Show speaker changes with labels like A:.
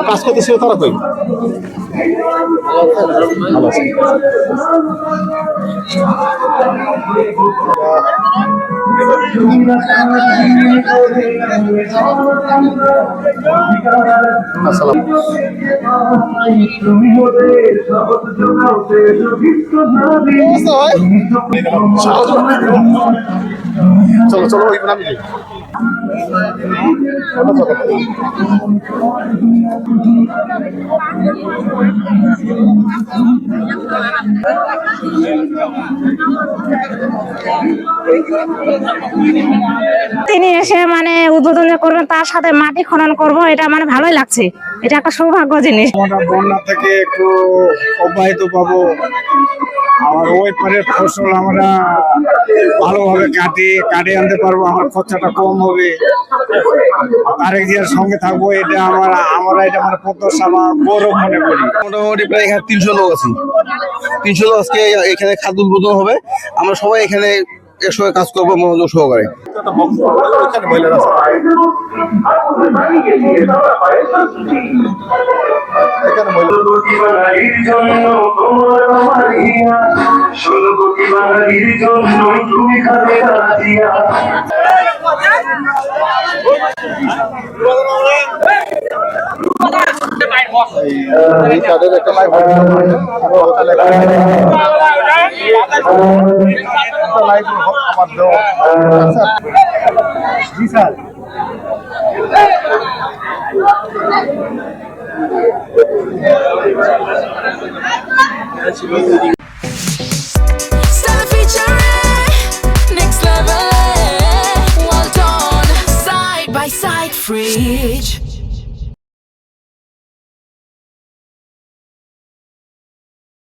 A: কাজ করতেছিল তারা কই? ভালো আছে। চলো চলো ওই নামি যাই।
B: তিনি এসে মানে উদ্বোধন করবেন, তার সাথে মাটি খনন করব, এটা মানে ভালোই লাগছে। এটা একটা সৌভাগ্য জিনিস।
C: আমরা বন্যা থেকে একটু অব্যাহত পাবো, আর ওই পরের ফসল আমরা ভালোভাবে কাটিয়ে আনতে পারবো, আমার খরচাটা কম হবে। তারেক জিয়ার সঙ্গে থাকবো, এটা আমরা এটা মানে প্রত্যাশা বা গৌরব মনে করি।
D: মোটামুটি প্রায় এখানে 300 লোক আছি। 300 লোক আজকে এখানে খাদ্য উদ্বোধন হবে। আমরা সবাই এখানে একসঙ্গে কাজ করবো মনোযোগ সহকারে।
A: তাদের একটা লাইভ আমার দেওয়া। জি sir.
E: Stella featuring next level. Well done, side by side, fridge.